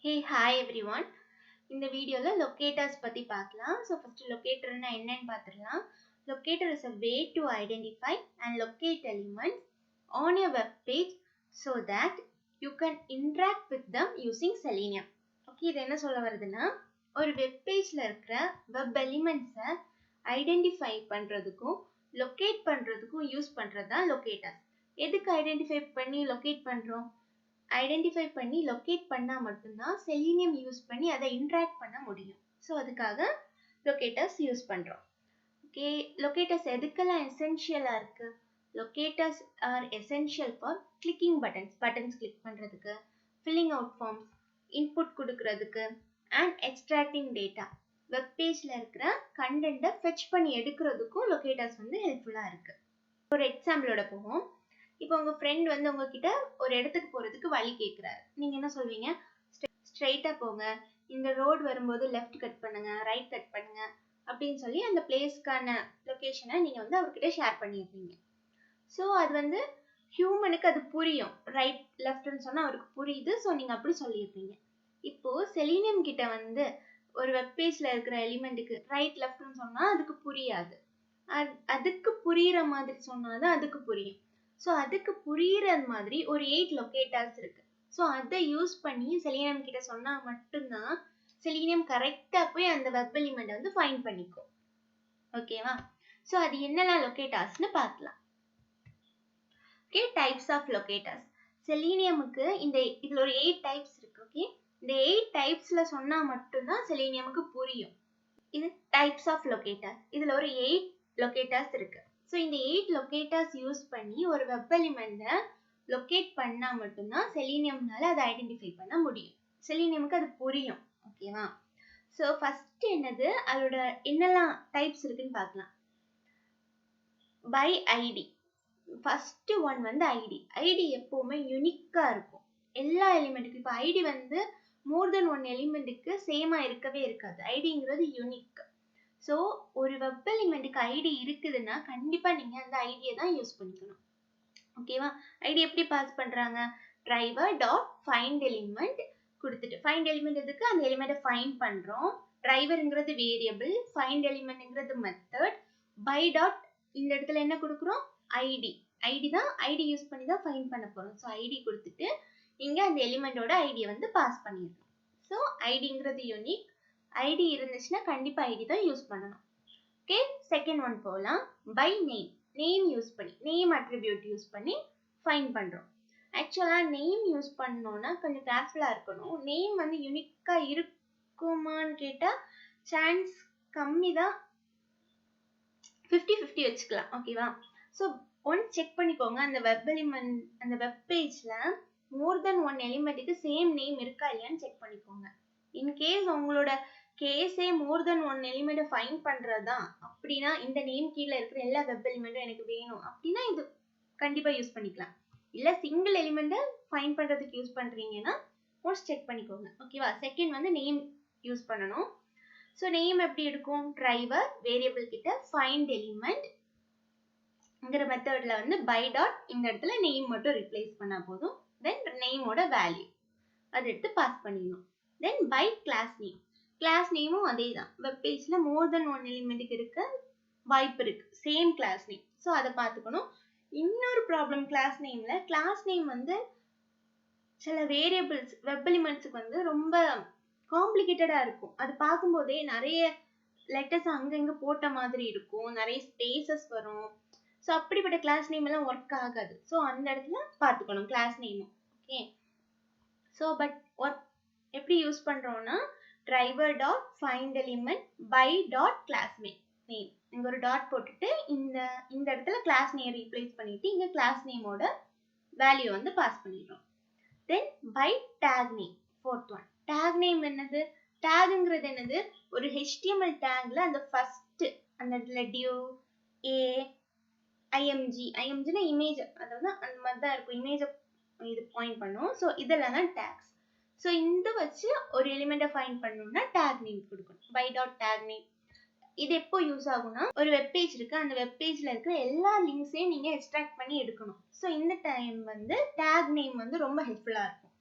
Hey, hi everyone. இந்த வீடியோல locators பத்தி பார்க்கலாம். So first locator னா என்னன்னு பார்த்துடலாம். Locator is a way to identify and locate elements on your web page so that you can interact with them using Selenium. Okay, இது என்ன சொல்ல வருதுன்னா ஒரு வெப் பேஜ்ல இருக்கிற வெப் எலிமெண்ட்ஸை ஐடென்டிஃபை பண்றதுக்கும் லொகேட் பண்றதுக்கும் யூஸ் பண்றது தான் locators. எதுக்கு ஐடென்டிஃபை பண்ணி லொகேட் பண்றோம்? ஐடென்டிஃபை பண்ணி லொகேட் பண்ணா மட்டும்தான் செலீனியம் யூஸ் பண்ணி அதை இன்டராக்ட் பண்ண முடியும். ஸோ அதுக்காக லொகேட்டர்ஸ் யூஸ் பண்றோம். ஓகே, லொகேட்டர்ஸ் எதுக்கெல்லாம் எசென்ஷியலா இருக்கு? Locators are essential for clicking buttons click பண்றதுக்கு, ஃபில்லிங் அவுட் ஃபார்ம்ஸ், இன்புட் கொடுக்கறதுக்கு அண்ட் எக்ஸ்ட்ராக்டிங் டேட்டா. வெப் பேஜ்ல இருக்கிற கண்டென்ட்டை ஃபெச் பண்ணி எடுக்கிறதுக்கும் லொகேட்டர்ஸ் ஹெல்ப்ஃபுல்லா இருக்கு. ஒரு எக்ஸாம்பிளோட போவோம். இப்போ உங்க ஃப்ரெண்ட் உங்ககிட்ட ஒரு இடத்துக்கு போறதுக்கு வழி கேட்கிறாரு. நீங்க என்ன சொல்வீங்க? ஸ்ட்ரைட்டா போங்க, இந்த ரோடு வரும்போது லெஃப்ட் கட் பண்ணுங்க, ரைட் கட் பண்ணுங்க அப்படின்னு சொல்லி அந்த பிளேஸ்க்கான லொகேஷனை நீங்க அவர்கிட்ட ஷேர் பண்ணியிருப்பீங்க. ஸோ அது ஹியூமனுக்கு அது புரியும். ரைட் லெஃப்ட்னு சொன்னா அவருக்கு புரியுது. ஸோ நீங்க அப்படி சொல்லியிருப்பீங்க. இப்போ செலீனியம் கிட்ட ஒரு வெப் பேஜ்ல இருக்கிற எலிமெண்ட்டுக்கு ரைட் லெஃப்ட்னு சொன்னா அதுக்கு புரியாது. அதுக்கு புரியுற மாதிரி சொன்னாதான் அதுக்கு புரியும். ஸோ அதுக்கு புரியுற மாதிரி ஒரு 8 லொகேட்டர்ஸ் இருக்கு. ஸோ அதை யூஸ் பண்ணி செலீனியம் கிட்ட சொன்னா மட்டும்தான் செலீனியம் கரெக்டா போய் அந்த வெப் எலிமெண்ட் ஃபைண்ட் பண்ணிக்கும். ஓகேவா? ஸோ அது என்னெல்லாம் லொகேட்டர்ஸ்னு பார்க்கலாம். Okay, types of locators. செலீனியமுக்கு இதுல ஒரு 8 டைப்ஸ் இருக்கு. ஓகே, இந்த 8 டைப்ஸ்ல சொன்னா மட்டும்தான் செலீனியமுக்கு புரியும். இது டைப்ஸ் ஆஃப் லொகேட்டர்ஸ். இதுல ஒரு 8 லொகேட்டர்ஸ் இருக்கு. ஸோ இந்த 8 லொகேட்டர்ஸ் யூஸ் பண்ணி ஒரு வெப் எலிமெண்ட்டை லொகேட் பண்ணா மட்டும்தான் செலீனியம்னால அதை ஐடென்டிஃபை பண்ண முடியும். செலீனியமுக்கு அது புரியும். ஓகேவா? ஸோ ஃபர்ஸ்ட் என்னது, அதோட என்னெல்லாம் டைப்ஸ் இருக்குன்னு பார்க்கலாம். By ID. First one ID. ID எப்பவுமே யூனிக்கா இருக்கும் எல்லா எலிமெண்ட்டுக்கும். இப்போ ஐடி மோர் தென் ஒன் எலிமெண்ட்டுக்கு சேமா இருக்கவே இருக்காது. ஐடிங்கிறது யூனிக். ஸோ ஒரு வெப் எலிமெண்ட்டுக்கு ஐடி இருக்குதுன்னா கண்டிப்பா நீங்க அந்த ஐடியை தான் யூஸ் பண்ணிக்கணும். ஓகேவா? ஐடி எப்படி பாஸ் பண்றாங்க? டிரைவர் டாட் ஃபைண்ட் எலிமெண்ட் கொடுத்துட்டு, ஃபைண்ட் எலிமெண்ட் எதுக்கு? அந்த எலிமெண்ட்டை ஃபைண்ட் பண்றோம். டிரைவர்ங்கிறது வேரியபிள், ஃபைண்ட் எலிமெண்ட்ங்கிறது மெத்தட். பை டாட் இந்த இடத்துல என்ன கொடுக்குறோம்? ஐடி. ஐடி யூஸ் பண்ணி தான் ஃபைண்ட் பண்ண போறோம். ஸோ ஐடி கொடுத்துட்டு இங்க அந்த எலிமெண்டோட ஐடியை பாஸ் பண்ணிடணும். So ஐடிங்கிறது unique. ஐடி இருந்துச்சுன்னா கண்டிப்பா ஐடி தான் யூஸ் பண்ணணும். ஓகே, செகண்ட் ஒன் போகலாம். By name. நேம் யூஸ் பண்ணி, நேம் அட்ரிபியூட் யூஸ் பண்ணி ஃபைண்ட் பண்றோம். ஆக்சுவலா நேம் யூஸ் பண்ணோம்னா கொஞ்சம் கேர்ஃபுல்லா இருக்கணும். நேம் யூனிக்கா இருக்குமான்னு கேட்டா சான்ஸ் கம்மி தான். 50-50 வச்சுக்கலாம். ஓகேவா? ஸோ ஒன்ஸ் செக் பண்ணிக்கோங்க, அந்த வெப் பேஜ்ல மோர் தென் ஒன் எலிமெண்ட்டுக்கு சேம் நேம் இருக்கா இல்லையான்னு செக் பண்ணிக்கோங்க. இன்கேஸ் உங்களோட கேஸே மோர் தென் ஒன் எலிமெண்ட் ஃபைண்ட் பண்றதுதான் அப்படின்னா, இந்த நேம் கீழே இருக்கிற எல்லா வெப் எலிமெண்ட்டும் எனக்கு வேணும் அப்படின்னா இது கண்டிப்பா யூஸ் பண்ணிக்கலாம். இல்ல சிங்கிள் எலிமெண்ட் ஃபைண்ட் பண்றதுக்கு யூஸ் பண்றீங்கன்னா ஒன்ஸ் செக் பண்ணிக்கோங்க. ஓகேவா? செகண்ட் நேம் யூஸ் பண்ணணும். ஸோ நேம் எப்படி இருக்கும்? டிரைவர் வேரியபிள் கிட்ட ஃபைண்ட் எலிமெண்ட்ங்கிற மெத்தட்ல பை டாட் இந்த இடத்துல நேம் மட்டும் ரிப்ளேஸ் பண்ணா போதும். தென் நேமோட வேல்யூ அதை எடுத்து பாஸ் பண்ணிடணும். தென் பை கிளாஸ் நேம். கிளாஸ் நேமும் அதே தான். வெப் பேஜ்ல மோர் தென் ஒன் எலிமெண்ட்டுக்கு இருக்க வாய்ப்பு இருக்கு சேம் கிளாஸ் நேம். ஸோ அதை பார்த்துக்கணும். இன்னொரு ப்ராப்ளம் கிளாஸ் நேம்ல, கிளாஸ் நேம் சில வேரியபிள்ஸ் வெப் எலிமெண்ட்ஸுக்கு ரொம்ப காம்ப்ளிகேட்டடா இருக்கும். அது பார்க்கும்போதே நிறைய லெட்டர்ஸ் அங்கங்க போட்ட மாதிரி இருக்கும், நிறைய ஸ்பேசஸ் வரும். ஸோ அப்படிப்பட்ட கிளாஸ் நேம் எல்லாம் ஒர்க் ஆகாது. ஸோ அந்த இடத்துல பார்த்துக்கணும் கிளாஸ் நேமும். ஓகே, ஸோ பட் ஒர்க் எப்படி யூஸ் பண்றோம்னா, driver dot find element by dot class name. இங்க ஒரு டாட் போட்டுட்டு இந்த இடத்துல கிளாஸ் நேம் ரீப்ளேஸ் பண்ணிட்டு இங்க கிளாஸ் நேமோட வேல்யூ பாஸ் பண்ணிடுறோம். Then by tag name. Fourth one tag name. என்னது டேக்ங்கிறது? என்னது ஒரு HTML டேக்ல அந்த ஃபர்ஸ்ட் அந்த இடத்துல டியூ imgனா இமேஜ், அதாவது அந்த மாதிரி தான் இருக்கும். இமேஜ் இது பாயிண்ட் பண்ணும். ஸோ இதெல்லாம் தான் டேக்ஸ். ஸோ இந்த வச்சு ஒரு எலிமெண்ட்டை ஃபைண்ட் பண்ணணும்னா டேக் நேம் கொடுக்கணும். By dot tag name. இது எப்போ யூஸ் ஆகும்னா, ஒரு வெப் பேஜ் இருக்கு, அந்த வெப் பேஜ்ல இருக்கிற எல்லா லிங்க்ஸையும் நீங்க எக்ஸ்ட்ராக்ட் பண்ணி எடுக்கணும். ஸோ இந்த டைம் டேக் நேம் ரொம்ப ஹெல்ப்ஃபுல்லா இருக்கும்.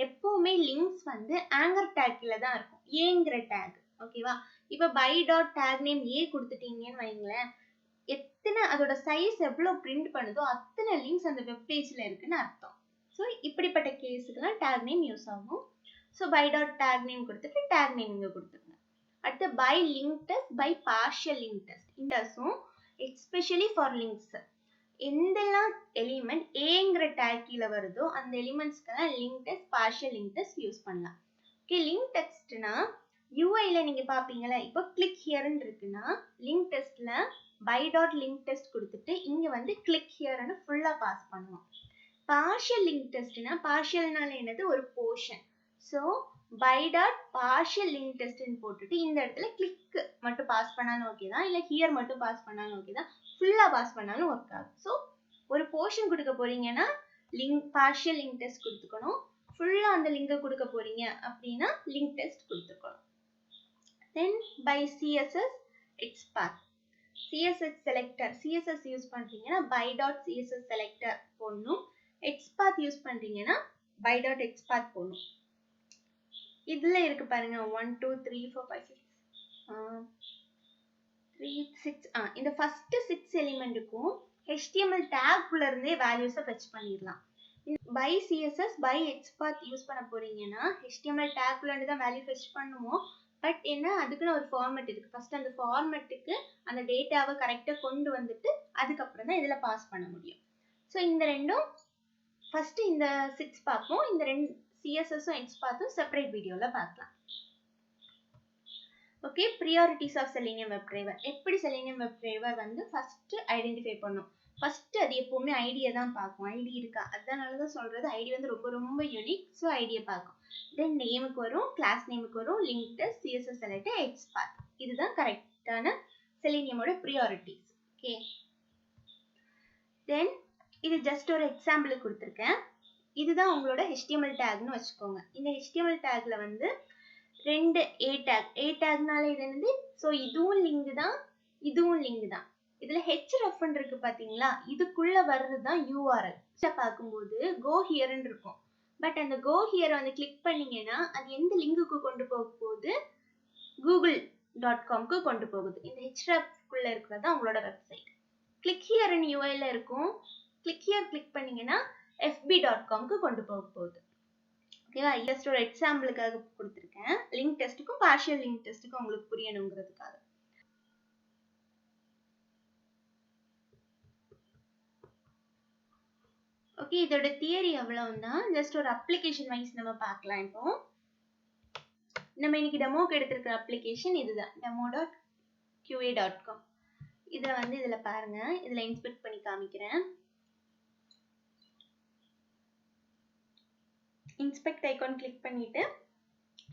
எப்பவுமே லிங்க்ஸ் வந்து ஆங்கர் டேக்ல தான் இருக்கும், ஏங்கிற டேக். ஓகேவா? இப்போ பை டாட் டேக் நேம் ஏ கொடுத்துட்டீங்கன்னு வைங்களேன், எத்தனை அதோட சைஸ் எவ்வளவு பிரிண்ட் பண்ணுதோ அத்தனை லிங்க்ஸ் அந்த வெப் பேஜ்ல இருக்குன்னு அர்த்தம். ஸோ இப்படிப்பட்ட கேஸுக்குலாம் டேக் நேம் யூஸ் ஆகும். So by dot tag name கொடுத்துட்டு டேக் நேம் இங்கே கொடுத்துருங்க. அடுத்து by link text, by partial link text. இண்டஸும் எஸ்பெஷலி ஃபார் லிங்க்ஸ் எந்தெல்லாம் எலிமெண்ட் ஏங்கிற டேக் கீழே வருதோ அந்த எலிமெண்ட்ஸ்க்கெல்லாம் link text, partial link text use பண்ணலாம். ஓகே, லிங்க் டெஸ்ட்னா யூஐல நீங்க பாப்பீங்களா, இப்போ கிளிக் ஹியர்ன்னு இருக்குன்னா லிங்க் டெஸ்ட்ல பை டாட் லிங்க் டெஸ்ட் கொடுத்துட்டு இங்க வந்து கிளிக் ஹியர்னு ஃபுல்லா பாஸ் பண்ணுவோம். பார்ஷியல் லிங்க் டெஸ்ட்னா பார்ஷியல்னால என்னது, ஒரு portion. So by dot partial link டெஸ்ட்னு போட்டுட்டு இந்த இடத்துல கிளிக் மட்டும் பாஸ் பண்ணாலும் ஓகே தான், இல்லை ஹியர் மட்டும் பாஸ் பண்ணாலும் ஓகே தான், ஃபுல்லா பாஸ் பண்ணாலும் ஒர்க் ஆகும். ஸோ ஒரு போர்ஷன் கொடுக்க போறீங்கன்னா லிங்க் பார்ஷியல் லிங்க் டெஸ்ட் கொடுத்துக்கணும், ஃபுல்லா அந்த லிங்கை கொடுக்க போறீங்க அப்படின்னா லிங்க் டெஸ்ட் கொடுத்துக்கணும். Then by CSS XPath, CSS selector, CSS use பண்றீங்கன்னா பை டாட் CSS செலக்டர் போடணும். எக்ஸ்பாத் யூஸ் பண்றீங்கன்னா பை டாட் எக்ஸ்பாத் போடணும். இதுல இருக்கு பாருங்க 1 2 3 4 5 6 3 6. இந்த ஃபர்ஸ்ட் 6 எலிமெண்ட்டுக்கும் HTML டேக் குள்ள இருந்தே வேல்யூஸை ஃபெட்ச் பண்ணிடலாம். By CSS by XPath use பண்ண போறீங்கன்னா HTML டேக் குள்ள இருந்து தான் வேல்யூ ஃபெட்ச் பண்ணுவோம். பட் என்ன, அதுக்குன்னு ஒரு ஃபார்மேட் இருக்கு. ஃபர்ஸ்ட் அந்த ஃபார்மேட்டுக்கு அந்த டேட்டாவை கரெக்டா கொண்டு வந்துட்டு அதுக்கப்புறம் தான் இதுல பாஸ் பண்ண முடியும். ஸோ இந்த ரெண்டும் ஃபர்ஸ்ட் இந்த 6 பார்ப்போம். இந்த ரெண்டு CSSும் எக்ஸ்பாத்தும் செப்பரேட் வீடியோல பார்க்கலாம். Okay, priorities of Selenium WebDriver. எப்படி செலினியம் வெப்டிரைவர் வந்து ஃபர்ஸ்ட் ஐடென்டிஃபை பண்ணும். ஃபர்ஸ்ட் அது எப்பவுமே ஐடியை தான் பார்க்கும், ஐடி இருக்கா, அதனால தான் சொல்றது ஐடி வந்து ரொம்ப ரொம்ப யூனிக். ஸோ ஐடியை பார்க்கும். தென் நேமுக்கு வரும், கிளாஸ் நேமுக்கு வரும், லிங்க் டெஸ்ட், CSS செலக்டர், எக்ஸ்பாத். இதுதான் கரெக்டான செலினியமோட ப்ரியாரிட்டிஸ். ஓகே, தென் இது ஜஸ்ட் ஒரு எக்ஸாம்பிளுக்கு கொடுத்துருக்கேன். இதுதான் உங்களோட HTML டேக்னு வச்சுக்கோங்க. இந்த HTML டேக்ல வந்து ரெண்டு A டேக்னால இது என்னது, ஸோ இதுவும் லிங்க் தான், இதுவும் லிங்க் தான். இதுல href இருக்கு பாத்தீங்களா, இதுக்குள்ள வர்றது தான் URL. பார்க்கும்போது go here இருக்கும். பட் அந்த go here வந்து கிளிக் பண்ணீங்கன்னா அது எந்த லிங்குக்கு கொண்டு போக போகுது, google.com கொண்டு போகுது. இந்த href குள்ள இருக்கிறது தான் உங்களோட வெப்சைட். கிளிக் ஹியர் UIல இருக்கும். கிளிக் ஹியர் கிளிக் பண்ணீங்கன்னா fb.com கொண்டு போக போகுது. ஓகேவா? ஜஸ்ட் ஒரு எக்ஸாம்பிளுக்காக கொடுத்துருக்கேன். லிங்க் டெஸ்ட்டுக்கும் பார்ஷியல் லிங்க் டெஸ்ட்டுக்கும் உங்களுக்கு புரியணுங்கிறதுக்காக. ஓகே, இதோட தியரி அவ்வளவுதான். ஜஸ்ட் ஒரு அப்ளிகேஷன் வைஸ் நம்ம பார்க்கலாம். இப்போ நம்ம இன்னைக்கு டெமோக்கு எடுத்திருக்கிற அப்ளிகேஷன் இதுதான், demo.qa.com. இதை வந்து இதுல பாருங்க, இதுல இன்ஸ்பெக்ட் பண்ணி காமிக்கிறேன். இன்ஸ்பெக்ட் ஐகான் கிளிக் பண்ணிட்டு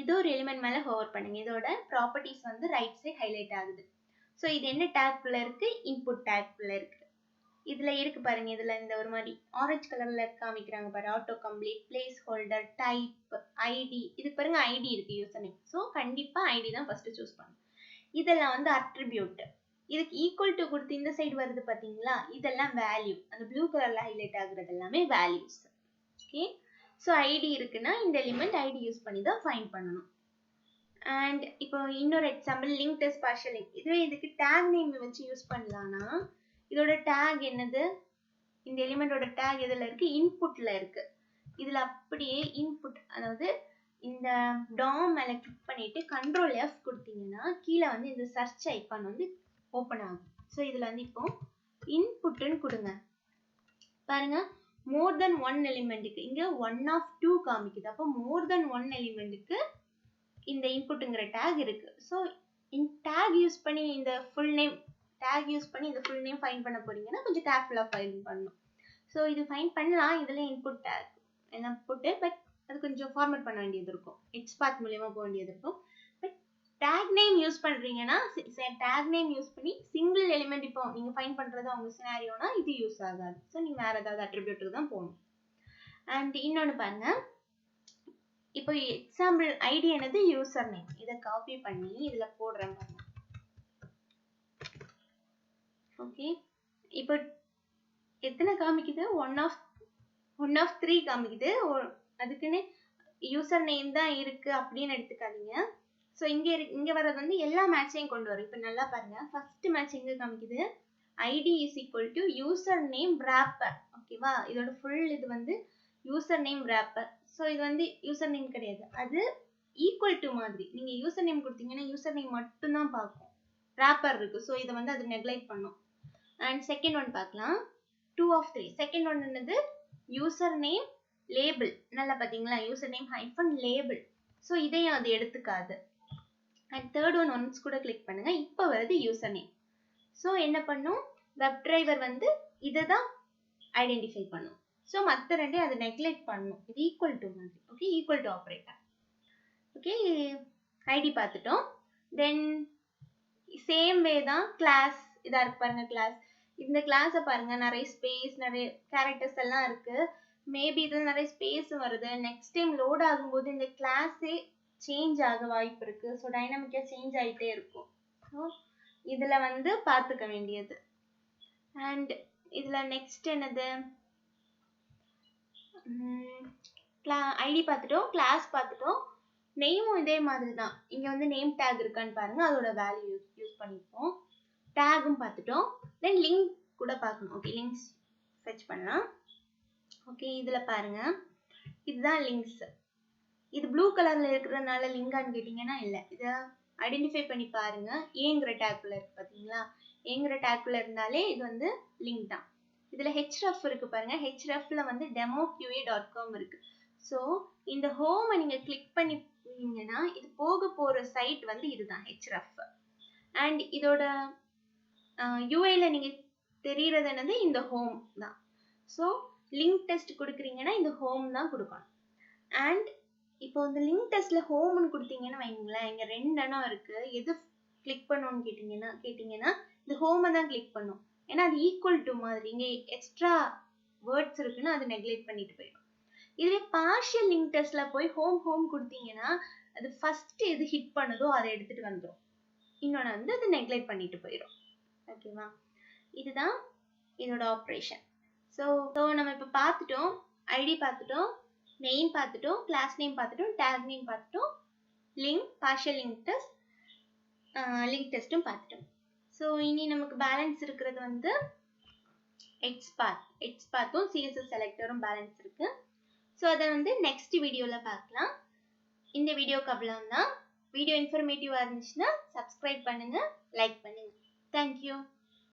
இது ஒரு எலிமெண்ட் மேல ஹோவர் பண்ணுங்க. இதோட ப்ராப்பர்ட்டிஸ் வந்து ரைட் சைடு ஹைலைட் ஆகுது. ஸோ இது என்ன டேக் குள்ள இருக்கு, இன்புட் டேக் குள்ள இருக்கு. இதுல இருக்கு பாருங்க, இதுல இந்த ஒரு மாதிரி ஆரஞ்சு கலர்ல காமிக்கிறாங்க பாரு, auto complete, placeholder, type, ID. இது பாருங்க ஐடி இருக்கு, யூசர் நேம். ஸோ கண்டிப்பா ஐடி தான் ஃபர்ஸ்ட் சூஸ் பண்ணணும். இதெல்லாம் வந்து அட்ரிபியூட். இதுக்கு ஈக்குவல் டு கொடுத்து இந்த சைடு வருது பாத்தீங்களா, இதெல்லாம் வேல்யூ. அந்த ப்ளூ கலர்ல ஹைலைட் ஆகுறது எல்லாமே வேல்யூஸ். ஓகே, ஸோ ஐடி இருக்குன்னா இந்த எலிமெண்ட் ஐடி யூஸ் பண்ணி தான் ஃபைண்ட் பண்ணணும். அண்ட் இப்போ இன்னொரு example link text partial link. இதுவே இதுக்கு டேக் நேம் வச்சு யூஸ் பண்ணலாம்னா இதோட டேக் என்னது, இந்த எலிமெண்டோட டேக் எதுல இருக்கு, இன்புட்ல இருக்கு. இதுல அப்படியே இன்புட், அதாவது இந்த டாம் மேல கிளிக் பண்ணிட்டு கண்ட்ரோல் F கொடுத்தீங்கன்னா கீழே வந்து இந்த சர்ச் ஐகான் வந்து ஓப்பன் ஆகும். ஸோ இதுல வந்து இப்போ இன்புட்னு கொடுங்க. பாருங்க, மோர் தென் ஒன் எலிமெண்ட்டுக்கு இங்க 1 of 2 காமிக்குது. அப்போ மோர் தென் ஒன் எலிமெண்ட்டுக்கு இந்த இன்புட்ங்கிற டேக் இருக்கு. ஸோ இந்த டேக் யூஸ் பண்ணி இந்த ஃபுல் நேம் ஃபைண்ட் பண்ண போறீங்கன்னா கொஞ்சம் கேர்ஃபுல்லா ஃபைண்ட் பண்ணணும். ஸோ இது ஃபைண்ட் பண்ணலாம், இதுல இன்புட் டேக் எல்லாம் போட்டு, பட் அது கொஞ்சம் ஃபார்மேட் பண்ண வேண்டியது இருக்கும், எக்ஸ்பாத் மூலமா போக வேண்டியது இருக்கும். பட் டேக் நேம் யூஸ் பண்றீங்கன்னா டேக் நேம் யூஸ் பண்ணி சிங்கிள் எலிமெண்ட் இப்போ நீங்க ஃபைண்ட் பண்றது உங்க சினாரியோனா இது யூஸ் ஆகாது. ஸோ நீங்க வேற ஏதாவது அட்ரிபியூட்டுக்கு தான் போகணும். அண்ட் இன்னொன்னு பாருங்க, இப்போ எக்ஸாம்பிள் ஐடி என்னது, யூசர் நேம். இதை காப்பி பண்ணி இதுல போடுறேன் பாருங்க. ஓகே, இப்போ எத்தனை காமிக்குது, ஒன் ஆஃப் 3 காமிக்குது. அதுக்குன்னு யூசர் நேம் தான் இருக்கு அப்படின்னு எடுத்துக்காதீங்க. ஸோ இங்க வர்றது வந்து எல்லா மேட்சையும் கொண்டு வரும். இப்போ நல்லா பாருங்க, ஃபர்ஸ்ட் மேட்ச் எங்க காமிக்குது, ID is equal to username wrapper. ஓகேவா, இதோட ஃபுல் இது வந்து யூசர் நேம் wrapper. ஸோ இது வந்து யூசர் நேம் கிடையாது, அது ஈக்குவல் டு மாதிரி. நீங்க யூசர் நேம் கொடுத்தீங்கன்னா யூசர் நேம் மட்டும் தான் பார்க்கும், wrapper இருக்கு. ஸோ இதை வந்து அது நெக்லெக்ட் பண்ணும். அண்ட் செகண்ட் ஒன் பார்க்கலாம், 2 of 3. செகண்ட் ஒன் என்னது, யூசர் நேம் லேபிள். நல்லா பார்த்தீங்களா, user name hyphen label. So இதையும் அது எடுத்துக்காது. அண்ட் தேர்ட் ஒன் ஒன்ஸ் கூட கிளிக் பண்ணுங்க, இப்போ வருது யூசர் நேம். ஸோ என்ன பண்ணும், வெப் டிரைவர் வந்து இதை தான் ஐடென்டிஃபை பண்ணும். ஸோ மற்ற ரெண்டையும் அது நெக்லெக்ட் பண்ணும். இது ஈக்குவல் டு மாதிரி. Okay, equal to operator. Okay, ID பார்த்துட்டோம். தென் சேம் வே தான் கிளாஸ். இதா இருக்கு பாருங்க கிளாஸ். இந்த கிளாஸை பாருங்க, நிறைய ஸ்பேஸ், நிறைய கேரக்டர்ஸ் எல்லாம் இருக்கு. மேபி இதில் நிறைய ஸ்பேஸ் வருது. நெக்ஸ்ட் டைம் லோட் ஆகும்போது இந்த கிளாஸே சேஞ்ச் ஆக வாய்ப்பு இருக்கு. ஸோ டைனமிக்கா சேஞ்ச் ஆகிட்டே இருக்கும். ஸோ இதில் வந்து பார்த்துக்க வேண்டியது. அண்ட் இதில் நெக்ஸ்ட் என்னது, ஐடி பார்த்துட்டோம், கிளாஸ் பார்த்துட்டோம். நேமும் இதே மாதிரி தான். இங்கே வந்து நேம் டேக் இருக்கான்னு பாருங்க, அதோட வேல்யூ யூஸ் பண்ணிப்போம். டேகும் பார்த்துட்டோம். தென் லிங்க் கூட பார்க்கணும். ஓகே, லிங்க்ஸ் ஃபெட்ச் பண்ணலாம். ஓகே, இதில் பாருங்க, இதுதான் லிங்க்ஸ். இது ப்ளூ கலரில் இருக்கிறதுனால லிங்கான்னு கேட்டிங்கன்னா இல்லை. இதை ஐடென்டிஃபை பண்ணி பாருங்க, ஏங்கிற டேக்குள்ள இருக்கு பார்த்தீங்களா, ஏங்கிற டேக்குள்ள இருந்தாலே இது வந்து லிங்க் தான். இதில் ஹெச்ரஃப் இருக்கு பாருங்க, ஹெச்ரஃப்ல வந்து demoqa.com இருக்கு. ஸோ இந்த ஹோமை நீங்கள் கிளிக் பண்ணிங்கன்னா இது போக போகிற சைட் வந்து இதுதான் ஹெச்ரஃப். அண்ட் இதோட யூஐல நீங்கள் தெரிகிறது என்னது, இந்த ஹோம் தான். ஸோ லிங்க் டெஸ்ட் கொடுக்குறீங்கன்னா இந்த ஹோம் தான் கொடுக்கணும். அண்ட் இப்போ இந்த லிங்க் டெஸ்ட்ல ஹோம்னு கொடுத்தீங்கன்னு வைங்களேன், இங்கே 2 இடம் இருக்கு, எது கிளிக் பண்ணணும்னு கேட்டிங்கன்னா இந்த ஹோமை தான் கிளிக் பண்ணும். ஏன்னா அது ஈக்குவல் டு மாதிரி, இங்கே எக்ஸ்ட்ரா வேர்ட்ஸ் இருக்குன்னு அது நெக்லெக்ட் பண்ணிட்டு போயிடும். இதுவே பார்ஷியல் லிங்க் டெஸ்ட்ல போய் ஹோம் கொடுத்தீங்கன்னா அது ஃபர்ஸ்ட் எது ஹிட் பண்ணுதோ அதை எடுத்துட்டு வந்துடும், இன்னொன்று வந்து அது நெக்லெக்ட் பண்ணிட்டு போயிடும். ஓகேவா, இதுதான் இதோட ஆப்ரேஷன். ஸோ நம்ம இப்போ பார்த்துட்டோம், ஐடி பார்த்துட்டோம், நேம் பார்த்துட்டோம், கிளாஸ் நேம் பார்த்துட்டோம், டேக் நேம் பார்த்துட்டோம், link, partial link text, link டெஸ்ட்டும் பார்த்துட்டோம். ஸோ இனி நமக்கு பேலன்ஸ் இருக்கிறது வந்து எக்ஸ்பாத்தும் சிஎஸ்எஸ் செலக்டரும் பேலன்ஸ் இருக்கு. ஸோ அதை வந்து நெக்ஸ்ட் வீடியோவில் பார்க்கலாம். இந்த வீடியோக்கு அவ்வளோதான். வீடியோ இன்ஃபர்மேட்டிவாக இருந்துச்சுன்னா சப்ஸ்கிரைப் பண்ணுங்க, லைக் பண்ணுங்க. தேங்க்யூ.